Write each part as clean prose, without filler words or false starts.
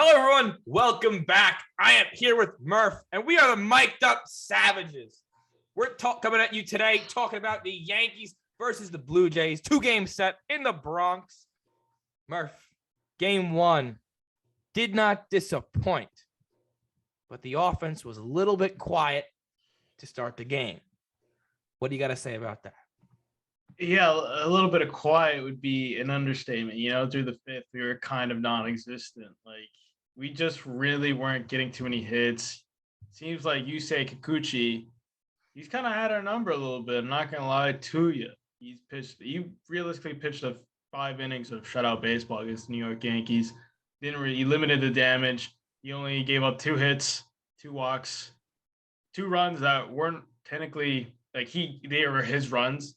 Hello, everyone. Welcome back. I am here with Murph, and we are the Mic'd Up Savages. We're coming at you today talking about the Yankees versus the Blue Jays. 2-game set in the Bronx. Murph, game one did not disappoint, but the offense was a little bit quiet to start the game. What do you got to say about that? Yeah, a little bit of quiet would be an understatement. Through the fifth, we were kind of non-existent. We just really weren't getting too many hits. Seems like Yusei Kikuchi, he's kind of had our number a little bit. I'm not going to lie to you. He realistically pitched 5 innings of shutout baseball against the New York Yankees. He limited the damage. He only gave up 2 hits, 2 walks, 2 runs that weren't technically they were his runs.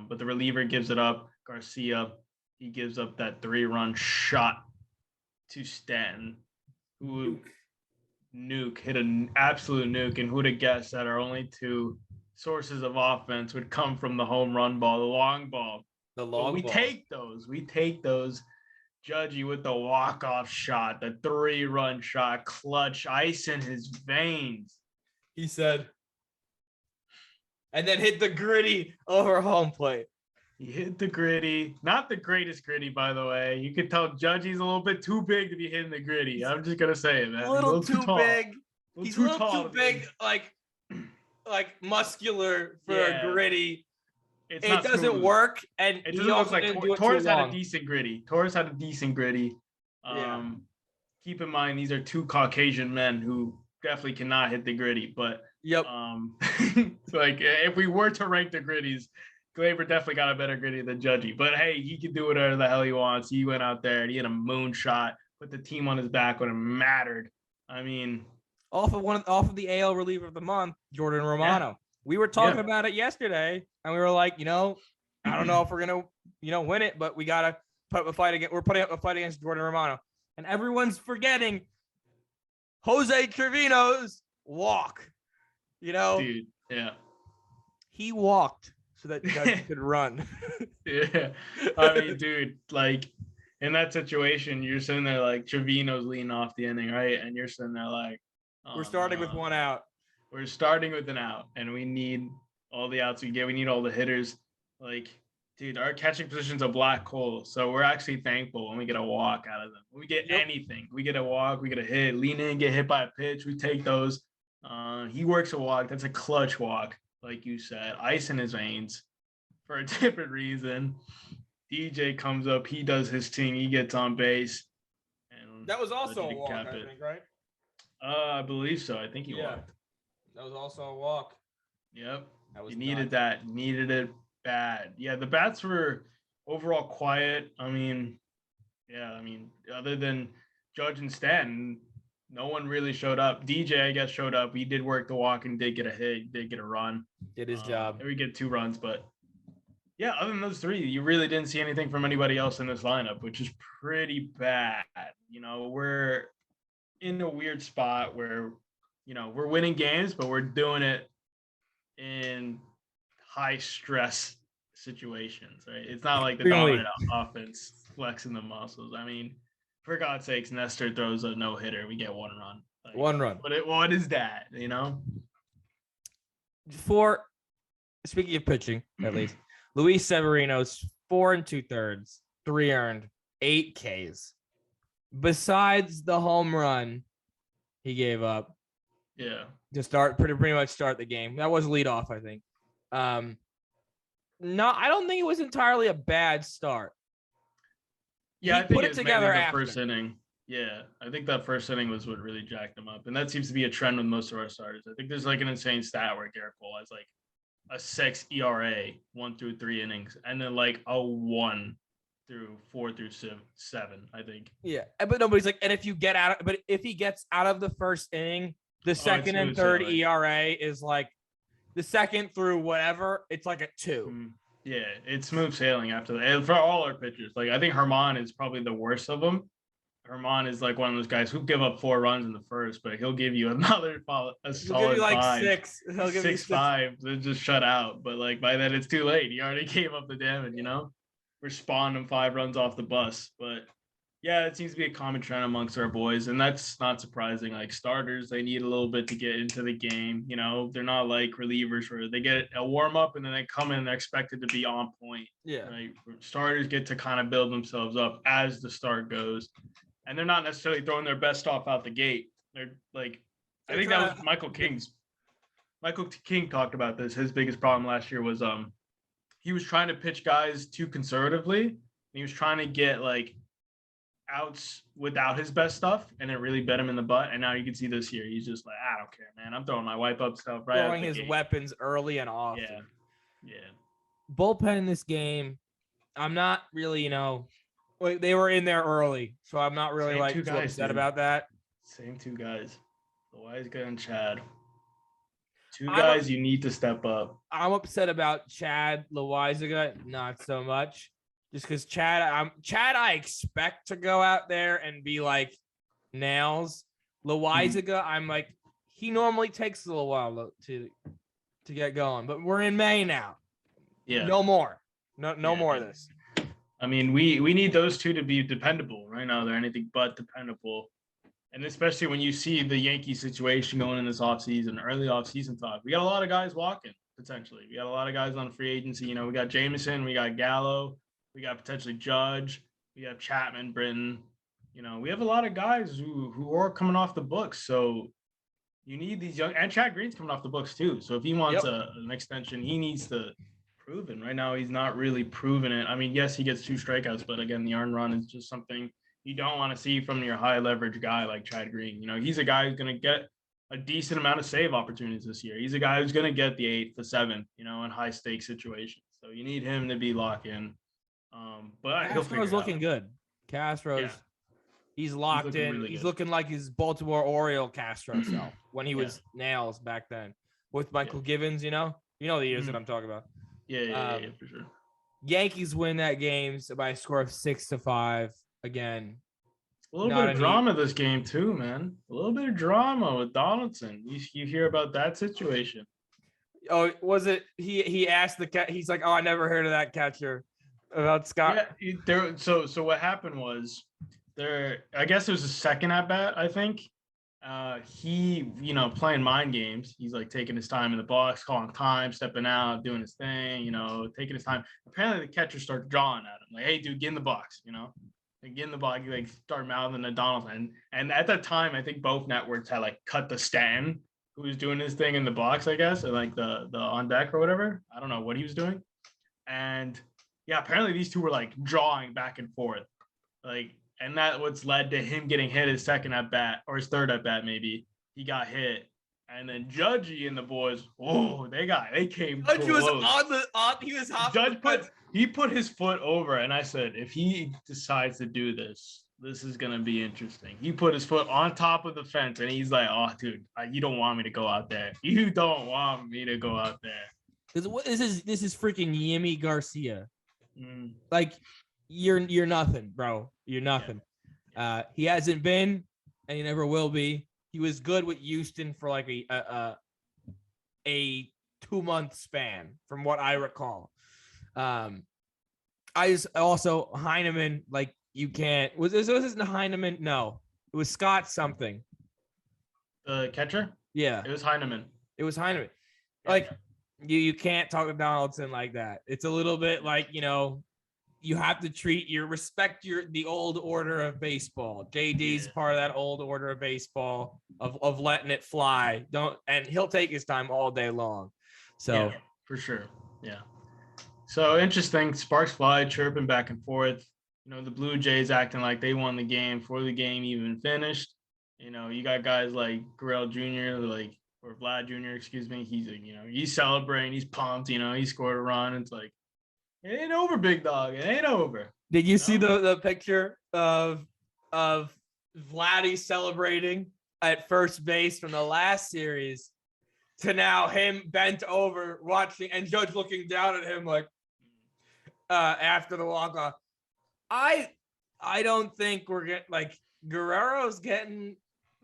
But the reliever gives it up. Garcia, he gives up that 3-run shot to Stanton, who hit an absolute nuke. And who'd have guessed that our only 2 sources of offense would come from the home run ball, the long ball. We take those. Judgy with the walk-off shot, the 3-run shot, clutch, ice in his veins. He said, and then hit the gritty over home plate. He hit the gritty. Not the greatest gritty, by the way. You could tell Judgy's a little bit too big to be hitting the gritty. I'm just going to say it, man. A little too big. He's a little too big, like muscular for a gritty. It doesn't work, and it doesn't look like Torres had a decent gritty. Keep in mind, these are 2 Caucasian men who definitely cannot hit the gritty, but yep. If we were to rank the gritties, Glaber definitely got a better gritty than Judgy. But hey, he can do whatever the hell he wants. He went out there and he had a moonshot, put the team on his back when it mattered. I mean, off of the AL reliever of the month, Jordan Romano. Yeah. We were talking about it yesterday, and we were like, I don't know if we're gonna, win it, but we gotta put up a fight against. We're putting up a fight against Jordan Romano, and everyone's forgetting Jose Trevino's walk. Dude, yeah, he walked so that Judge could run. Yeah, I mean, dude, in that situation, you're sitting there like Trevino's leading off the inning, right? And you're sitting there like, we're starting with 1 out. We're starting with an out, and we need all the outs we get. We need all the hitters. Dude, our catching position's a black hole, so we're actually thankful when we get a walk out of them. When we get anything, we get a walk, we get a hit, lean in, get hit by a pitch, we take those. He works a walk. That's a clutch walk, like you said. Ice in his veins for a different reason. DJ comes up. He does his thing. He gets on base. And that was also a walk, I think, right? I believe so. I think he walked. That was also a walk. Yep. You needed that. Needed it bad. Yeah, the bats were overall quiet. Other than Judge and Stanton, no one really showed up. DJ, I guess, showed up. He did work the walk and did get a hit, did get a run. Did his job. And we get 2 runs, but yeah, other than those 3, you really didn't see anything from anybody else in this lineup, which is pretty bad. We're in a weird spot where, we're winning games, but we're doing it in high stress situations, right? It's not like the dominant offense flexing the muscles. I mean, for God's sakes, Nestor throws a no-hitter. We get 1 run. 1 run. What is that, Speaking of pitching, at least, Luis Severino's 4 2/3, 3 earned, 8 Ks. Besides the home run he gave up. Yeah. To pretty much start the game. That was leadoff, I think. No, I don't think it was entirely a bad start. Yeah, I think put it together after the first inning. Yeah, I think that first inning was what really jacked him up, and that seems to be a trend with most of our starters. I think there's an insane stat where Garrett Cole has a 6 ERA 1 through 3 innings, and then a 1 through 4 through 7. I think. Yeah, but nobody's and if he gets out of the first inning, the second and third ERA is the second through whatever, it's a 2. Yeah, it's smooth sailing after that. And for all our pitchers, I think Herman is probably the worst of them. Herman is one of those guys who give up 4 runs in the first, but he'll give you another solid 5. 6. He'll give 6-5 to just shut out. But by then it's too late. He already gave up the damage. We're spawning 5 runs off the bus. But Yeah, it seems to be a common trend amongst our boys, and that's not surprising. Like starters, they need a little bit to get into the game. You know, they're not like relievers where they get a warm up and then they come in and they're expected to be on point. Yeah. Right? Starters get to kind of build themselves up as the start goes, and they're not necessarily throwing their best stuff out the gate. They're like, I think that was Michael King talked about this. His biggest problem last year was he was trying to pitch guys too conservatively. And he was trying to get like outs without his best stuff, and it really bit him in the butt. And now you can see this year, he's just like, I don't care, man. I'm throwing my wipe up stuff right out Throwing the his gate. weapons early and often. Yeah. Bullpen in this game, I'm not really, they were in there early, so I'm not really too upset about that. Same two guys, Loaiza and Chad. Two guys you need to step up. I'm upset about Chad Loaiza, not so much. Just because Chad, I expect to go out there and be like nails. Loaiza, I'm like, he normally takes a little while to get going, but we're in May now. Yeah. No more. No more of this. I mean, we need those two to be dependable. Right now, they're anything but dependable. And especially when you see the Yankee situation going in this offseason, early offseason talk. We got a lot of guys walking, potentially. We got a lot of guys on free agency. You know, we got Jameson, we got Gallo. We got potentially Judge. We have Chapman, Britton. You know, we have a lot of guys who are coming off the books. So you need these young, and Chad Green's coming off the books too. So if he wants an extension, he needs to prove it. Right now, he's not really proving it. I mean, yes, he gets 2 strikeouts, but again, the earned run is just something you don't want to see from your high leverage guy like Chad Green. You know, he's a guy who's going to get a decent amount of save opportunities this year. He's a guy who's going to get the 8th, the 7th, in high stakes situations. So you need him to be locked in. But Castro's looking good. Castro's he's locked in. Really he's good. looking like his Baltimore Oriole Castro self when he was nails back then with Michael Givens. You know the years that I'm talking about. Yeah, for sure. Yankees win that game by a score of 6-5. Again, a little bit of drama this game too, man. A little bit of drama with Donaldson. You hear about that situation? Oh, was it? He asked the cat. He's like, "Oh, I never heard of that catcher." About Scott. Yeah, so what happened was I guess it was a second at bat, I think. He, playing mind games. He's like taking his time in the box, calling time, stepping out, doing his thing, taking his time. Apparently the catcher started drawing at him. Like, hey, dude, get in the box, Like, get in the box. He like start mouthing to Donaldson. And at that time, I think both networks had like cut the Stanton, who was doing his thing in the box, I guess, or like the on deck or whatever. I don't know what he was doing. And yeah, apparently these two were like drawing back and forth, and that what's led to him getting hit his second at bat or his third at bat. Maybe he got hit, and then Judgy and the boys, they came. Judge was he was Judge put his foot over, and I said, if he decides to do this, this is gonna be interesting. He put his foot on top of the fence, and he's like, "Oh, dude, you don't want me to go out there. You don't want me to go out there." This is freaking Yimi Garcia. Like you're nothing, bro. You're nothing. Yeah. He hasn't been, and he never will be. He was good with Houston for like a 2-month span, from what I recall. I just also Heineman, like you can't. Was this Heineman? No, it was Scott something. The catcher? Yeah, it was Heineman. Yeah. Like. You can't talk to Donaldson like that. It's a little bit like, you have to respect the old order of baseball. JD's part of that old order of baseball of letting it fly. And he'll take his time all day long. So for sure. Yeah. So interesting. Sparks fly, chirping back and forth. The Blue Jays acting like they won the game before the game even finished. You got guys like Guerrero Jr., or Vlad Jr., excuse me. He's he's celebrating, he's pumped, he scored a run. It's like, it ain't over, big dog. It ain't over. Did you see the picture of Vladdy celebrating at first base from the last series to now him bent over watching and Judge looking down at him like after the walk-off? I don't think we're getting Guerrero's getting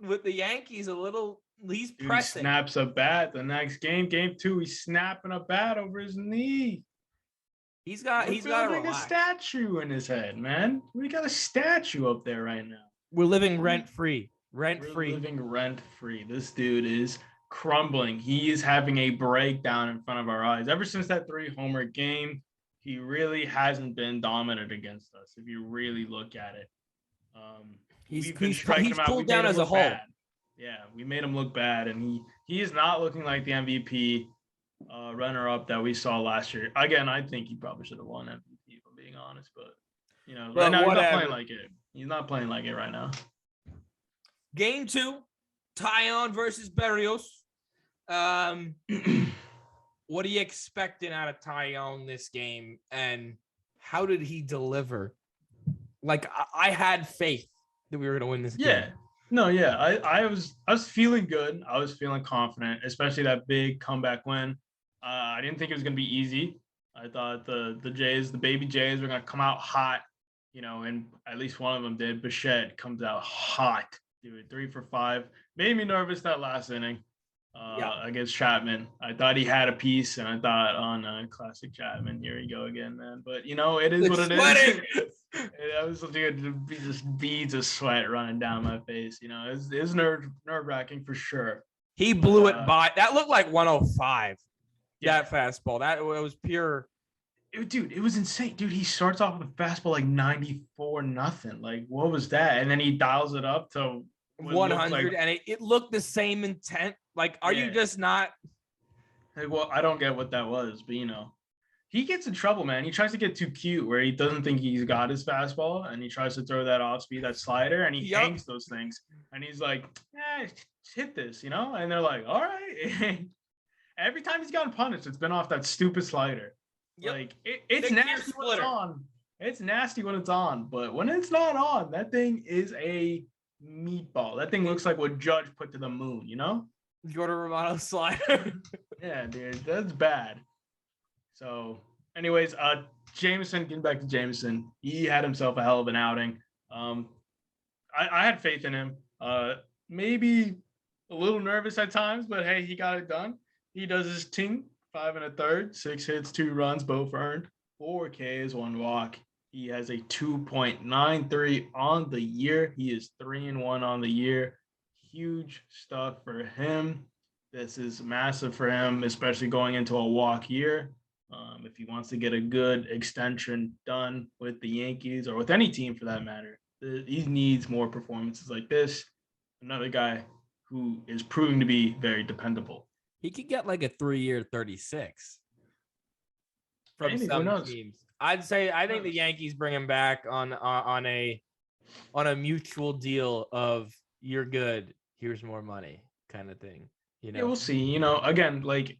with the Yankees a little. He's pressing. He snaps a bat the next game, game 2. He's snapping a bat over his knee. He's We're got to building a relax. statue in his head, man. We got a statue up there right now. We're living rent free. We're living rent free. This dude is crumbling. He is having a breakdown in front of our eyes. Ever since that 3-homer game, he really hasn't been dominant against us. If you really look at it, we've been striking him out. Pulled down as a whole. Bad. Yeah, we made him look bad, and he is not looking like the MVP runner-up that we saw last year. Again, I think he probably should have won MVP, if I'm being honest, but right now he's not playing like it. He's not playing like it right now. Game 2, Tyon versus Berrios. What are you expecting out of Tyon this game, and how did he deliver? Like, I had faith that we were going to win this game. Yeah. No, yeah. I was feeling good. I was feeling confident, especially that big comeback win. I didn't think it was going to be easy. I thought the Jays, the baby Jays, were going to come out hot, and at least one of them did. Bichette comes out hot, dude. 3 for 5. Made me nervous that last inning against Chapman. I thought he had a piece, and I thought on classic Chapman, here you go again, man. But, it is what it is. I was just beads of sweat running down my face. It's nerve-wracking for sure. He blew it by. That looked like 105. Yeah. That fastball. That it was pure. Dude, it was insane. Dude, he starts off with a fastball like 94-0. Like, what was that? And then he dials it up to 100, and it looked the same intent. Like, are you just not? Like, well, I don't get what that was, but he gets in trouble, man. He tries to get too cute where he doesn't think he's got his fastball, and he tries to throw that off speed, that slider, and he hangs those things. And he's like, hit this, And they're like, all right. Every time he's gotten punished, it's been off that stupid slider. Yep. Like, it's nasty when it's on. It's nasty when it's on, but when it's not on, that thing is a meatball. That thing looks like what Judge put to the moon, Jordan Romano slider. Yeah, dude, that's bad. So, anyways, Jameson, getting back to Jameson, he had himself a hell of an outing. I had faith in him. Maybe a little nervous at times, but hey, he got it done. He does his thing, 5 1/3, 6 hits, 2 runs, both earned, 4 Ks, 1 walk. He has a 2.93 on the year. He is 3-1 on the year. Huge stuff for him. This is massive for him, especially going into a walk year. If he wants to get a good extension done with the Yankees or with any team for that matter, he needs more performances like this. Another guy who is proving to be very dependable. He could get like a 3-year 36 from some teams. I think the Yankees bring him back on a mutual deal of you're good, here's more money kind of thing. Yeah, we'll see. Again, like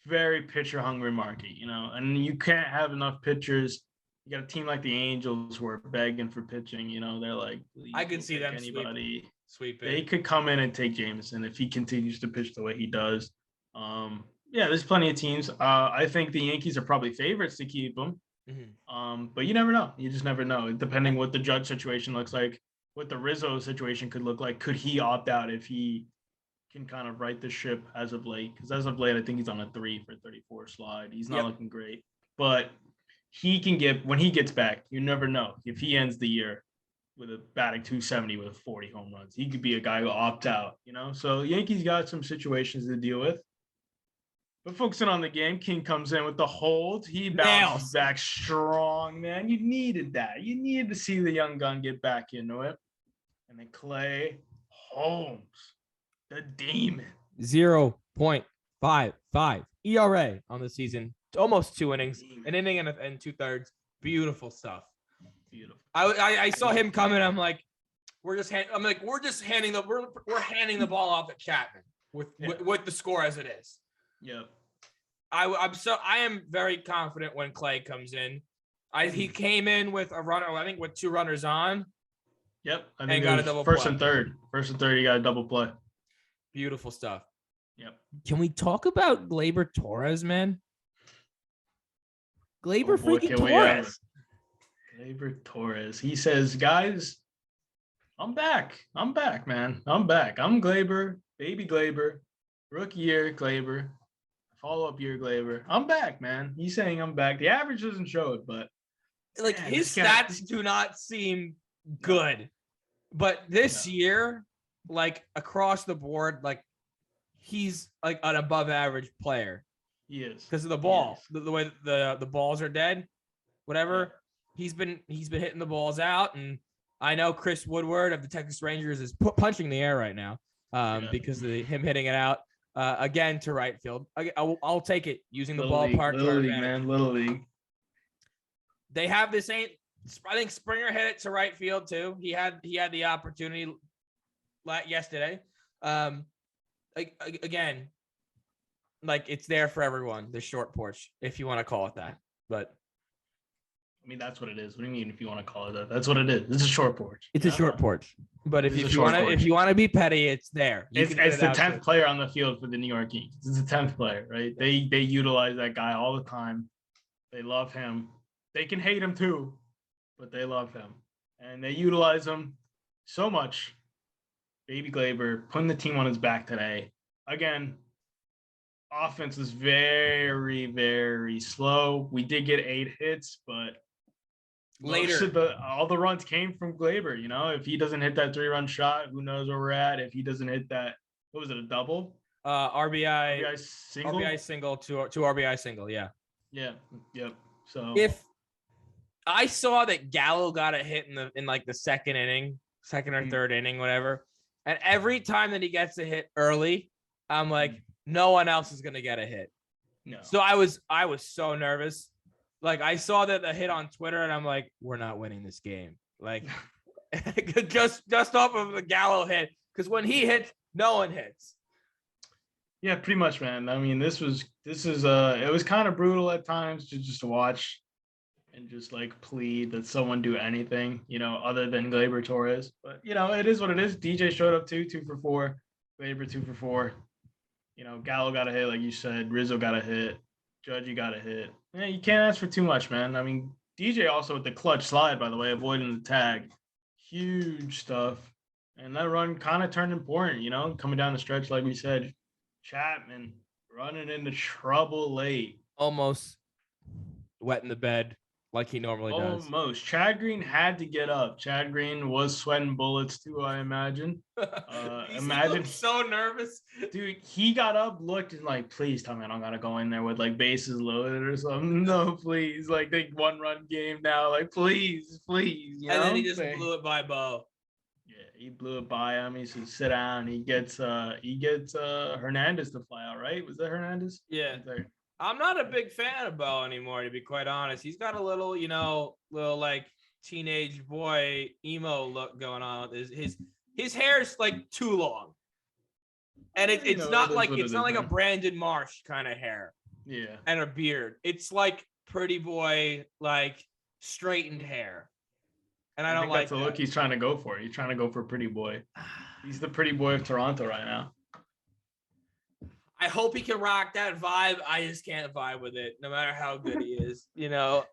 very pitcher hungry market, and you can't have enough pitchers. You got a team like the Angels who are begging for pitching. They're like, I could see them anybody sweeping. They could come in and take Jameson if he continues to pitch the way he does. There's plenty of teams. I think the Yankees are probably favorites to keep him. Mm-hmm. But you never know. You just never know. Depending what the Judge situation looks like, what the Rizzo situation could look like. Could he opt out if he can kind of right the ship as of late? Because as of late, I think he's on a 3 for 34 slide. He's not looking great. But he can get, when he gets back, you never know. If he ends the year with a batting 270 with 40 home runs, he could be a guy who opt out, So Yankees got some situations to deal with. But focusing on the game, King comes in with the hold. He bounces back strong, man. You needed that. You needed to see the young gun get back into it. And then Clay Holmes, the demon. 0.55 ERA on the season. Almost 2 innings. An inning and 2/3. Beautiful stuff. Beautiful. I saw him coming. I'm like, we're handing the ball off at Chapman with the score as it is. Yep. I am very confident when Clay comes in. He came in with a runner, I think with 2 runners on. Yep. I think got a double first play. and third. First and third, he got a double play. Beautiful stuff. Yep. Can we talk about Gleyber Torres, man? Gleyber freaking Torres. Gleyber Torres. He says, guys, I'm back. I'm back, man. I'm back. I'm Gleyber, baby Gleyber, rookie year Gleyber. Follow-up year, Glaber. I'm back, man. He's saying I'm back. The average doesn't show it, but like man, his stats do not seem good. But this year, like across the board, like he's like an above average player. He is because of the ball, the way the balls are dead, whatever. He's been hitting the balls out, and I know Chris Woodward of the Texas Rangers is punching the air right now because of him hitting it out again to right field. I'll take it using the ballpark. Little League, man, Little League. They have this I think Springer hit it to right field too. He had the opportunity yesterday. Again, like it's there for everyone. The short porch, if you want to call it that. But I mean, that's what it is. What do you mean if you want to call it that? That's what it is. It's a short porch. It's a short porch. But if you want to be petty, it's there. It's the 10th player on the field for the New York Yankees. It's the 10th player, right? They utilize that guy all the time. They love him. They can hate him too, but they love him. And they utilize him so much. Baby Glaber putting the team on his back today. Again, offense is very, very slow. We did get 8 hits, but later all the runs came from Glaber. You know, if he doesn't hit that 3-run shot, who knows where we're at? If he doesn't hit that, what was it, a double? RBI single? RBI single to RBI single, yeah. Yeah, yep. So if I saw that Gavel got a hit in like the second or third inning, whatever, and every time that he gets a hit early, I'm like, no one else is gonna get a hit. No. So I was so nervous. Like I saw that a hit on Twitter, and I'm like, we're not winning this game. Like just off of the Gallo hit, because when he hits, no one hits. Yeah, pretty much, man. I mean, it was kind of brutal at times just to watch and just like plead that someone do anything, you know, other than Glaber Torres. But you know, it is what it is. DJ showed up 2 for 4, Glaber 2 for 4. You know, Gallo got a hit, like you said. Rizzo got a hit. Judge, got a hit. Yeah, you can't ask for too much, man. I mean, DJ also with the clutch slide, by the way, avoiding the tag. Huge stuff. And that run kind of turned important, you know, coming down the stretch, like we said. Chapman running into trouble late. Almost wet in the bed like he normally does. Almost. Chad Green had to get up. Chad Green was sweating bullets too, I imagine. Imagine so nervous. Dude, he got up, looked, and like, please tell me I don't gotta go in there with like bases loaded or something. No, please. Like they 1-run game now. Like, please. You and then he just blew it by Bo. Yeah, he blew it by him. He said, sit down. He gets Hernandez to fly out, right? Was that Hernandez? Yeah. I'm not a big fan of Bo anymore, to be quite honest. He's got a little, like teenage boy emo look going on. His hair's like too long, and it's not like a Brandon Marsh kind of hair. Yeah, and a beard. It's like pretty boy, like straightened hair, and I don't like that's the look he's trying to go for. He's trying to go for pretty boy. He's the pretty boy of Toronto right now. I hope he can rock that vibe. I just can't vibe with it, no matter how good he is. Yeah,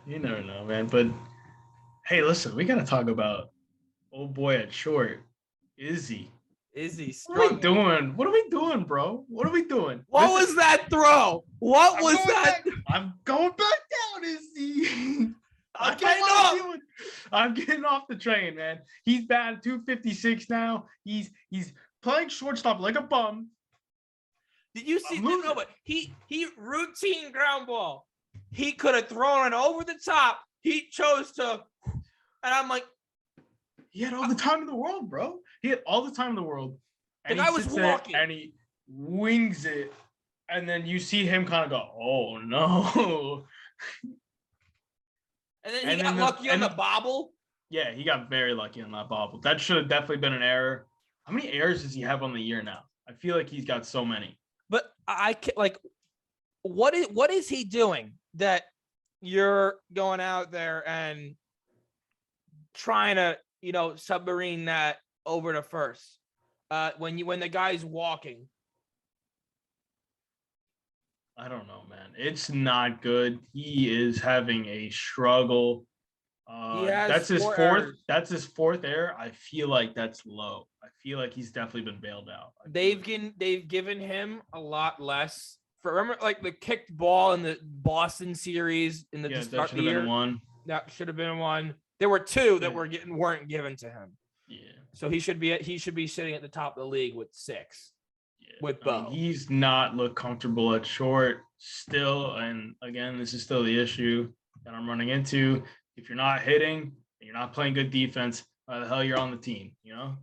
you never know, man. But hey, listen, we gotta talk about old boy at short, Izzy. What are we doing? What are we doing, bro? What are we doing? What was that throw? What was that? I'm going back down, Izzy. I'm getting off the train, man. He's batting 256 now. He's playing shortstop like a bum. Did you see? No, but he routine ground ball. He could have thrown it over the top. He chose to, and I'm like, he had all the time in the world, bro. He had all the time in the world. And I was walking, and he wings it, and then you see him kind of go, "Oh no!" And then he got lucky on the bobble. Yeah, he got very lucky on that bobble. That should have definitely been an error. How many errors does he have on the year now? I feel like he's got so many. But I can't, like, what is he doing that you're going out there and trying to, submarine that over to first when the guy's walking? I don't know, man. It's not good. He is having a struggle. That's his fourth. That's his 4th error. I feel like that's low. I feel like he's definitely been bailed out. They've given him a lot less. Remember, like the kicked ball in the Boston series in the that start should of the have year. been one. That should have been one. There were two that weren't given to him. Yeah. So he should be sitting at the top of the league with 6. Yeah. With Bo. He's not looked comfortable at short still. And again, this is still the issue that I'm running into. If you're not hitting and you're not playing good defense, why the hell you're on the team, you know?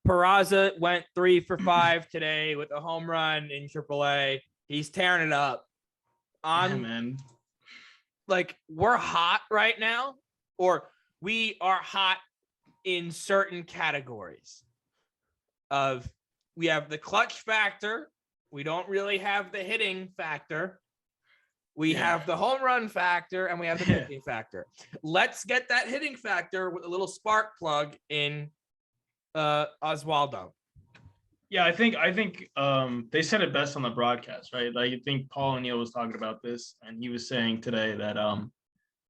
Peraza went 3 for 5 today with a home run in AAA. He's tearing it up. Man. Like, we're hot right now, or we are hot in certain categories we have the clutch factor. We don't really have the hitting factor. We have the home run factor, and we have the pitching factor. Let's get that hitting factor with a little spark plug in Oswaldo. Yeah, I think they said it best on the broadcast, right? Like, I think Paul O'Neill was talking about this, and he was saying today that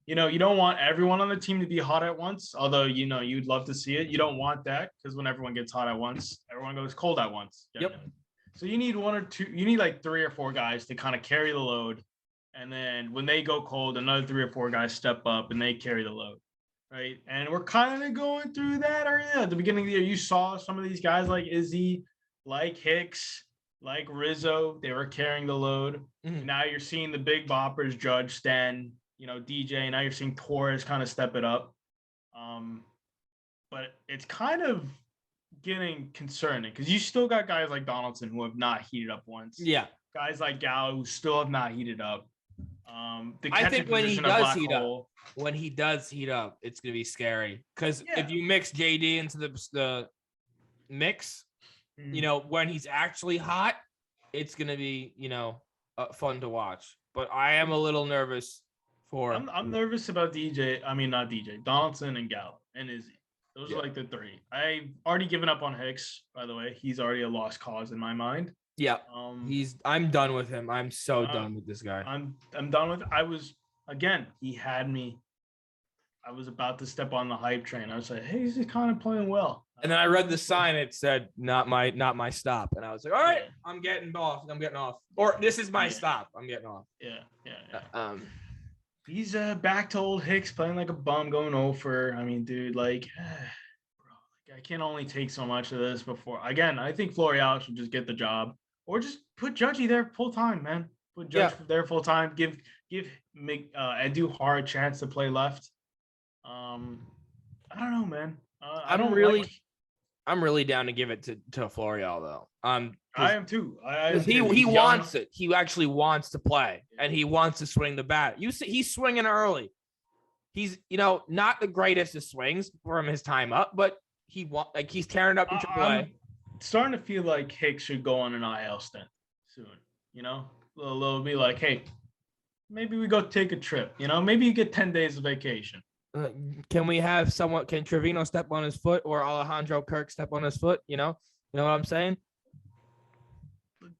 you don't want everyone on the team to be hot at once, although you'd love to see it. You don't want that, because when everyone gets hot at once, everyone goes cold at once. Yep. So you need one or two, you need like 3 or 4 guys to kind of carry the load. And then when they go cold, another 3 or 4 guys step up and they carry the load. Right. And we're kind of going through that at the beginning of the year. You saw some of these guys like Izzy, like Hicks, like Rizzo. They were carrying the load. Mm-hmm. Now you're seeing the big boppers, Judge, Stan, DJ. Now you're seeing Torres kind of step it up. But it's kind of getting concerning because you still got guys like Donaldson who have not heated up once. Yeah. Guys like Gavel who still have not heated up. I think when he does heat up, it's gonna be scary because if you mix JD into the mix, when he's actually hot, it's gonna be fun to watch. But I am a little nervous for. I'm nervous about Donaldson and Gallo and Izzy. Those are like the 3. I've already given up on Hicks. By the way, he's already a lost cause in my mind. Yeah, I'm done with him. I'm so done with this guy. I'm done with. He had me. I was about to step on the hype train. I was like, hey, he's kind of playing well. And then I read the sign. It said, not my stop. And I was like, all right, I'm getting off. Or this is my stop. I'm getting off. Yeah. He's back to old Hicks playing like a bum, going over. I mean, dude, like, bro, I can only take so much of this before. Again, I think Florial should just get the job. Or just put Judgy there full time, man. Put Judge there full time. Give Edu Har a chance to play left. I don't know, man. I'm really down to give it to Florial though. I am too. He wants it. He actually wants to play, and he wants to swing the bat. You see, he's swinging early. He's not the greatest of swings from his time up, but he's tearing up in AAA. Starting to feel like Hicks should go on an IL stint soon. They'll be like, hey, maybe we go take a trip. Maybe you get 10 days of vacation. Can we have someone? Can Trevino step on his foot or Alejandro Kirk step on his foot? You know what I'm saying?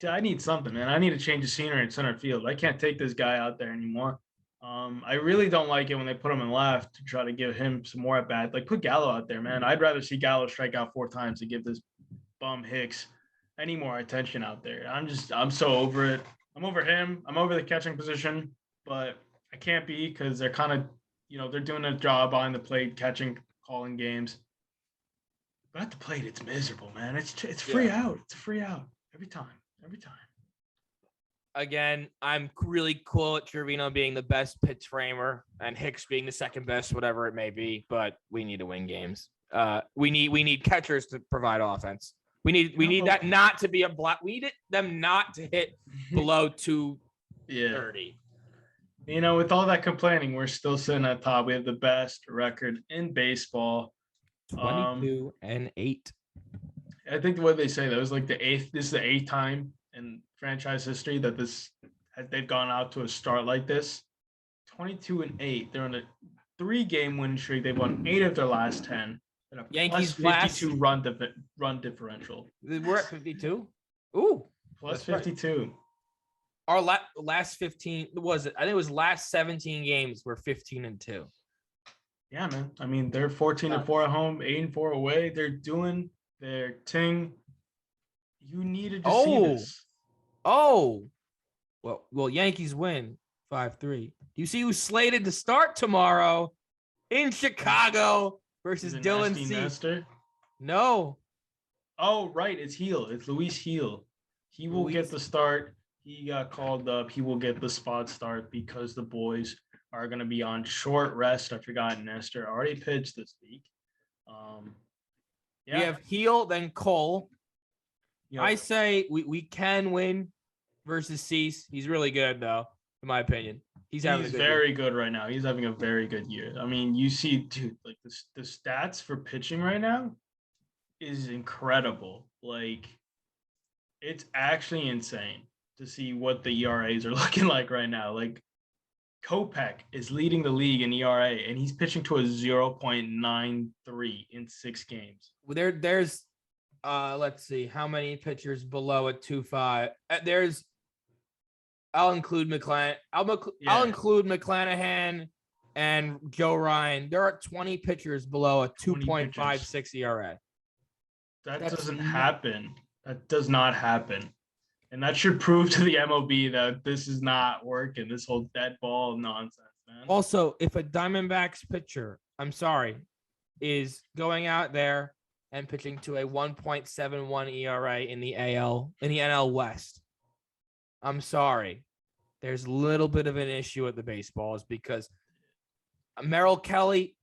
I need something, man. I need to change the scenery in center field. I can't take this guy out there anymore. I really don't like it when they put him in left to try to give him some more at bat. Like, put Gallo out there, man. I'd rather see Gallo strike out 4 times to give this bum Hicks any more attention out there. I'm so over it. I'm over him. I'm over the catching position, but I can't be because they're kind of, they're doing a job behind the plate, catching, calling games. But at the plate, it's miserable, man. It's free out. It's a free out every time. Again, I'm really cool at Trevino being the best pitch framer and Hicks being the second best, whatever it may be. But we need to win games. We need catchers to provide offense. We need that not to be a block. We need them not to hit below 230. With all that complaining, we're still sitting at top. We have the best record in baseball. 22-8. I think the way they say that was like this is the 8th time in franchise history that they've gone out to a start like this. 22-8. They're on a 3-game win streak. They've won 8 of their last 10. Yankees plus 52 run differential. We're at 52. Ooh, plus 52. Right. Our last 15 was it? I think it was last 17 games were 15-2. Yeah, man. I mean, they're 14-4 at home, 8-4 away. They're doing there. Ting, you needed to see this. Oh. Well, Yankees win 5-3. Do you see who's slated to start tomorrow in Chicago versus Dylan Cease? No. Oh, right. It's Heel. It's Luis Heel. He will get the start. He got called up. He will get the spot start because the boys are going to be on short rest. I forgot Nestor already pitched this week. We have Heel, then Cole. Yep. I say we can win versus Cease. He's really good, though, in my opinion. He's very good right now. He's having a very good year. I mean, you see, dude, like the stats for pitching right now is incredible. Like, it's actually insane to see what the ERAs are looking like right now. Like, Kopech is leading the league in ERA, and he's pitching to a 0.93 in 6 games. There's let's see how many pitchers below a 2.5. I'll include McClanahan. I'll include McClanahan and Joe Ryan. There are 20 pitchers below a 2.56 ERA. That's doesn't happen. That does not happen. And that should prove to the MLB that this is not working, this whole dead ball nonsense, man. Also, if a Diamondbacks pitcher, I'm sorry, is going out there and pitching to a 1.71 ERA in the NL West, I'm sorry. There's a little bit of an issue at the baseballs because Merrill Kelly,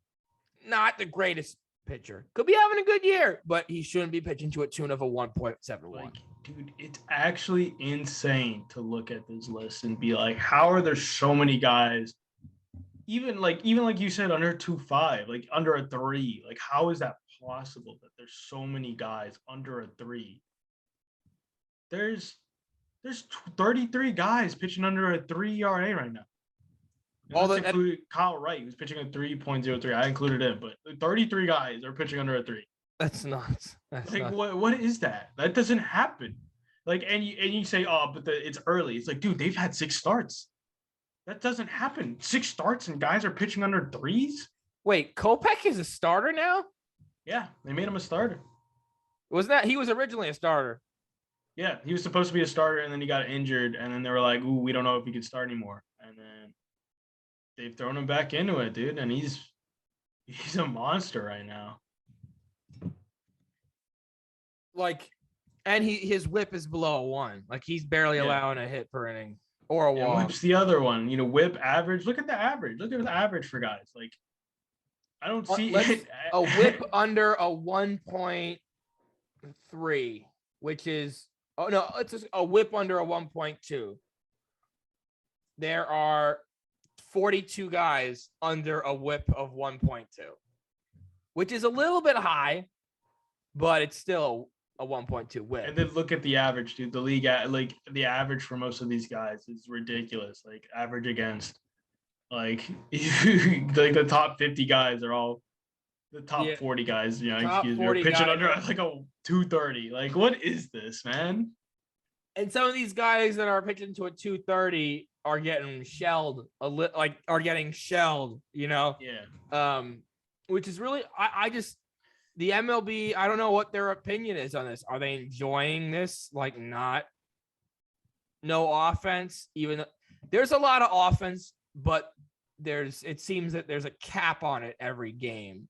not the greatest pitcher. Could be having a good year, but he shouldn't be pitching to a tune of a 1.71. Dude, it's actually insane to look at this list and be like, how are there so many guys, even like you said, under 2.5, like under a 3? Like, how is that possible that there's so many guys under a 3? There's 33 guys pitching under a 3 ERA right now. Include Kyle Wright, who's pitching a 3.03. I included him, but 33 guys are pitching under a 3. That's nuts. What is that? That doesn't happen. Like, and you say, oh, but it's early. It's like, dude, they've had 6 starts. That doesn't happen. 6 starts and guys are pitching under 3s. Wait, Kopech is a starter now? Yeah, they made him a starter. Wasn't that he was originally a starter? Yeah, he was supposed to be a starter, and then he got injured, and then they were like, ooh, we don't know if he could start anymore. And then they've thrown him back into it, dude, and he's a monster right now. Like, and his whip is below a 1. Like, he's barely allowing a hit per inning or a walk. Whip's the other one. Whip average. Look at the average. Look at the average for guys. Like, I don't see it. A whip under a 1.3, which is it's a whip under a 1.2. There are 42 guys under a whip of 1.2, which is a little bit high, but it's still a 1.2 whip. And then look at the average, dude. The league, like the average for most of these guys is ridiculous. Like, average against, like, like the top 50 guys are all the top 40 guys. Excuse me, are pitching under like a 230. Like, what is this, man? And some of these guys that are pitching to a 230 are getting shelled Yeah. Which is really, I just, the MLB, I don't know what their opinion is on this. Are they enjoying this? Like, no offense, even there's a lot of offense, but it seems that there's a cap on it every game.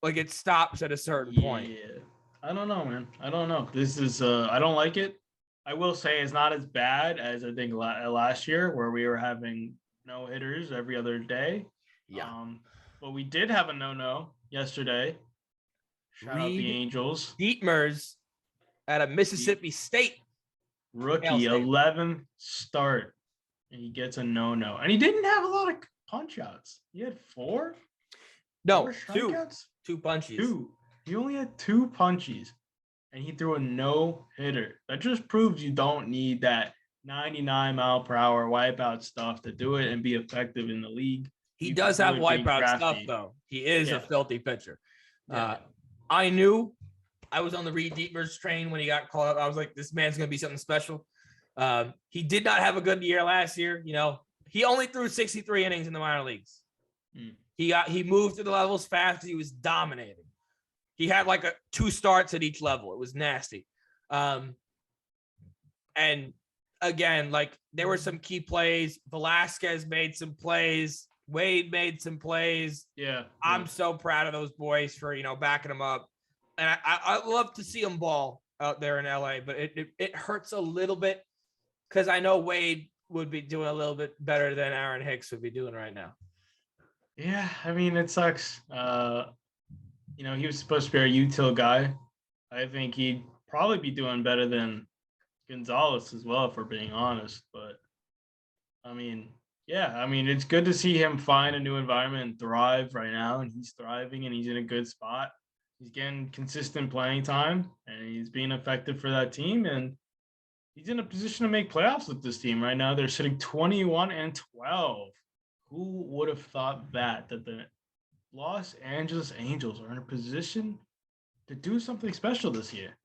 Like, it stops at a certain point. Yeah. I don't know, man. I don't know. This is, I don't like it. I will say it's not as bad as I think last year, where we were having no hitters every other day. Yeah. But we did have a no yesterday. Shout out the Angels. Dietmers at a Mississippi State rookie, 11th start, and he gets a no. And he didn't have a lot of punch outs. He had 4. No, 2. 2 punches. 2. He only had 2 punchies, and he threw a no-hitter. That just proves you don't need that 99-mile-per-hour wipeout stuff to do it and be effective in the league. He does have wipeout stuff, though. He is a filthy pitcher. Yeah. I knew I was on the Reed Dietmers train when he got called up. I was like, this man's going to be something special. He did not have a good year last year. He only threw 63 innings in the minor leagues. He moved to the levels fast. He was dominating. He had like 2 starts at each level. It was nasty. And again, like there were some key plays. Velasquez made some plays. Wade made some plays. Yeah. I'm so proud of those boys for, backing them up. And I love to see them ball out there in LA, but it hurts a little bit because I know Wade would be doing a little bit better than Aaron Hicks would be doing right now. Yeah, I mean, it sucks. He was supposed to be our util guy. I think he'd probably be doing better than Gonzalez as well, if we're being honest. But, it's good to see him find a new environment and thrive right now. And he's thriving and he's in a good spot. He's getting consistent playing time and he's being effective for that team. And he's in a position to make playoffs with this team right now. They're sitting 21-12. Who would have thought that the Los Angeles Angels are in a position to do something special this year?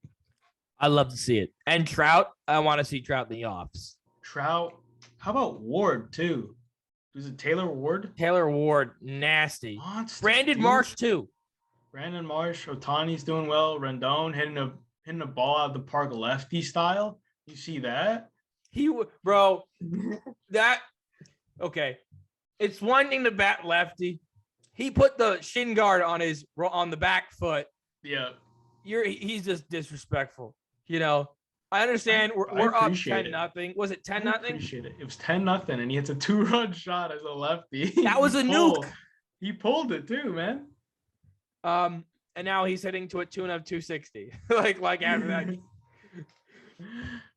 I love to see it. And Trout, I want to see Trout in the offs. Trout. How about Ward, too? Was it Taylor Ward? Taylor Ward, nasty. Monster, Brandon dude. Marsh, too. Brandon Marsh, Ohtani's doing well. Rendon hitting a ball out of the park lefty style. You see that? Okay. It's one thing to bat lefty. He put the shin guard on the back foot. Yeah. He's just disrespectful. I understand we're up 10-0. Was it 10-0? Appreciate it. It was 10-0, and he hits a 2-run shot as a lefty. That was a nuke. He pulled it too, man. And now he's hitting to a tune of 260. like after that.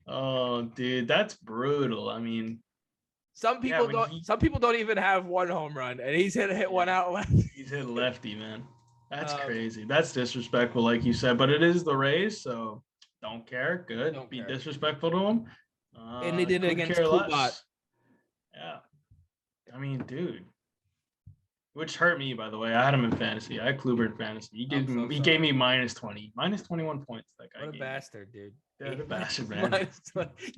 Oh, dude, that's brutal. Some people don't even have one home run, and he's hit one out lefty. He's hit lefty, man. That's crazy. That's disrespectful, like you said. But it is the Rays, so don't care. Good. Don't be disrespectful to them. And they did it against Kubat. Yeah. Dude. Which hurt me, by the way. I had him in fantasy. I had Kluber in fantasy. He gave me -20, -21 points. That guy. What a bastard, dude. Yeah, the bastard, man.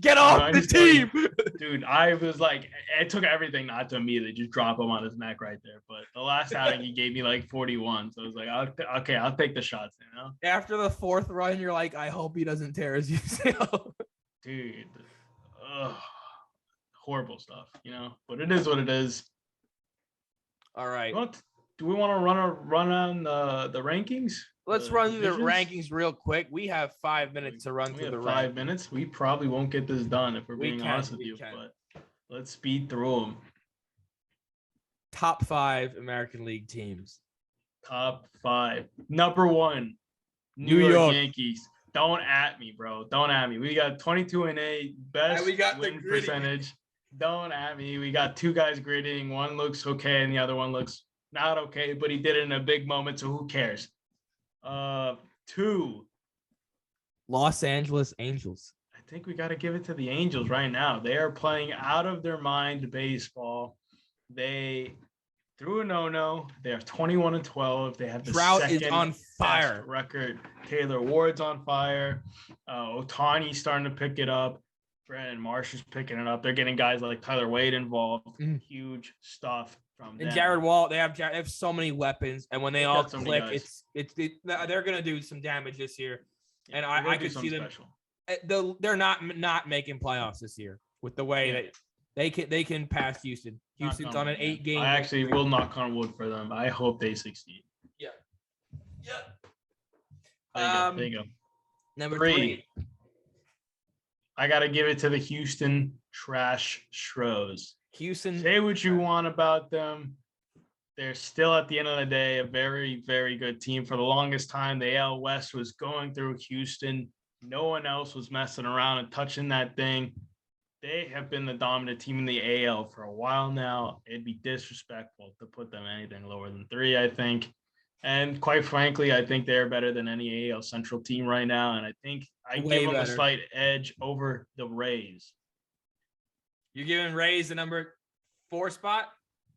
Get off the team, dude. I was like, it took everything not to immediately just drop him on his neck right there. But the last outing, he gave me like 41, so I was like, okay, I'll take the shots. After the 4th run, you're like, I hope he doesn't tear his UCL. Dude, horrible stuff, But it is what it is. All right. Do we want to run on the rankings? Let's run through the rankings real quick. We have 5 minutes to run through the rankings. 5 minutes. We probably won't get this done if we're being honest with you, but let's speed through them. Top 5 American League teams. Top 5. Number 1, New York Yankees. Don't at me, bro. Don't at me. We got 22-8, best win percentage. Don't at me. We got 2 guys gritting. One looks okay, and the other one looks not okay, but he did it in a big moment, so who cares? 2. Los Angeles Angels. I think we got to give it to the Angels right now. They are playing out of their mind baseball. They threw a no-no. They are 21-12. They have the Trout is on fire record. Taylor Ward's on fire. Ohtani's starting to pick it up. Brandon Marsh is picking it up. They're getting guys like Tyler Wade involved. Huge stuff from them. And Jared Wall, they have so many weapons, and when they all click, they're gonna do some damage this year. Yeah, and I could see them. Special. They're not making playoffs this year with the way that they can pass Houston. Houston's on an 8-game. I actually will knock on wood for them. I hope they succeed. Yeah. There you go. Number 3. I got to give it to the Houston Trash Stros. Houston. Say what you want about them. They're still, at the end of the day, a very, very good team. For the longest time, the AL West was going through Houston. No one else was messing around and touching that thing. They have been the dominant team in the AL for a while now. It'd be disrespectful to put them anything lower than 3, I think. And quite frankly, I think they're better than any AL Central team right now. And I think I give them a slight edge over the Rays. You're giving Rays the number 4 spot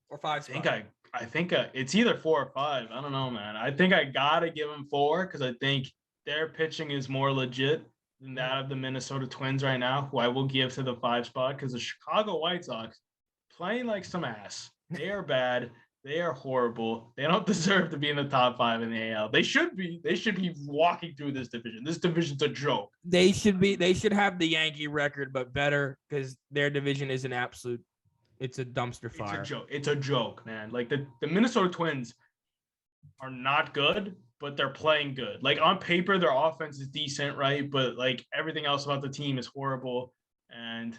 or 5 spot? I think it's either 4 or 5. I don't know, man. I think I got to give them 4 because I think their pitching is more legit than that of the Minnesota Twins right now, who I will give to the 5 spot because the Chicago White Sox playing like some ass. They are bad. They are horrible. They don't deserve to be in the top 5 in the AL. They should be. They should be walking through this division. This division's a joke. They should have the Yankee record, but better because their division is an absolute. It's a dumpster fire. It's a joke. It's a joke, man. Like the Minnesota Twins are not good, but they're playing good. Like on paper, their offense is decent, right? But like everything else about the team is horrible. And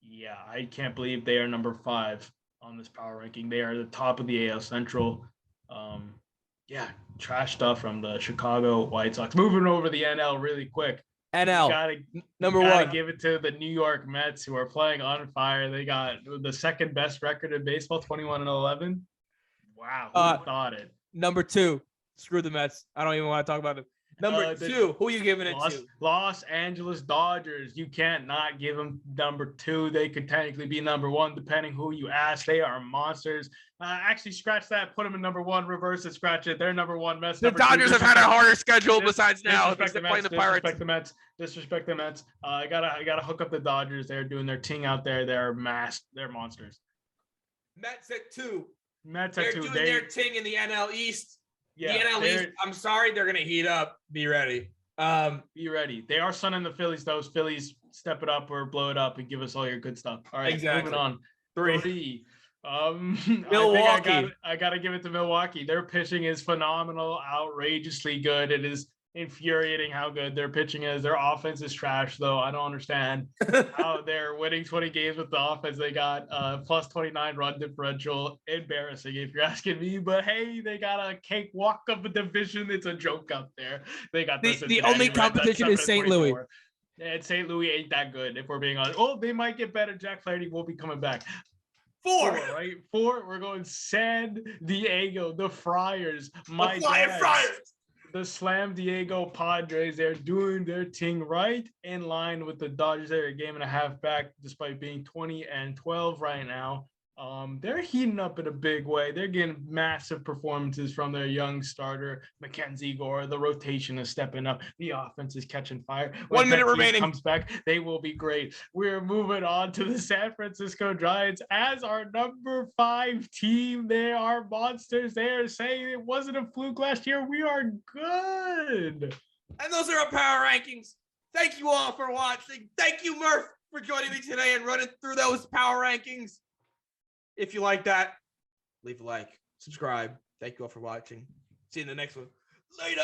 yeah, I can't believe they are number 5 on this power ranking. They are the top of the AL Central. Yeah, trash stuff from the Chicago White Sox. Moving over the NL really quick. NL number gotta 1. Give it to the New York Mets, who are playing on fire. They got the second best record in baseball, 21-11. Wow, who thought it? Number 2. Screw the Mets. I don't even want to talk about it. Number 2. Who are you giving it to? Los Angeles Dodgers. You can't not give them number 2. They could technically be number 1, depending who you ask. They are monsters. Actually, scratch that. Put them in number 1. Reverse it. Scratch it. They're number 1. Mets. The Dodgers have had a harder schedule besides now. They're playing the Pirates. Disrespect the Mets. I gotta hook up the Dodgers. They're doing their ting out there. They're monsters. Mets at 2. They're doing their ting in the NL East. Yeah, the NL East, I'm sorry, they're gonna heat up. Be ready. Be ready. They are sunning the Phillies. Those Phillies, step it up or blow it up and give us all your good stuff. All right, exactly. Moving on. 3. Milwaukee. I gotta give it to Milwaukee. Their pitching is phenomenal, outrageously good. It is infuriating how good their pitching is. Their offense is trash, though. I don't understand how they're winning 20 games with the offense they got. Plus 29 run differential. Embarrassing if you're asking me. But hey, they got a cakewalk of a division. It's a joke out there. They got the only competition is St. Louis. And St. Louis ain't that good, if we're being honest. Oh, they might get better. Jack Flaherty will be coming back. 4, right? 4. We're going San Diego, the Friars. Friars. The Slam Diego Padres. They're doing their thing right in line with the Dodgers. They're a game and a half back, despite being 20-12 right now. They're heating up in a big way. They're getting massive performances from their young starter, Mackenzie Gore. The rotation is stepping up. The offense is catching fire. When 1 minute remaining. Comes back, they will be great. We're moving on to the San Francisco Giants as our number 5 team. They are monsters. They are saying it wasn't a fluke last year. We are good. And those are our power rankings. Thank you all for watching. Thank you, Murph, for joining me today and running through those power rankings. If you like that, leave a like, subscribe. Thank you all for watching. See you in the next one. Later.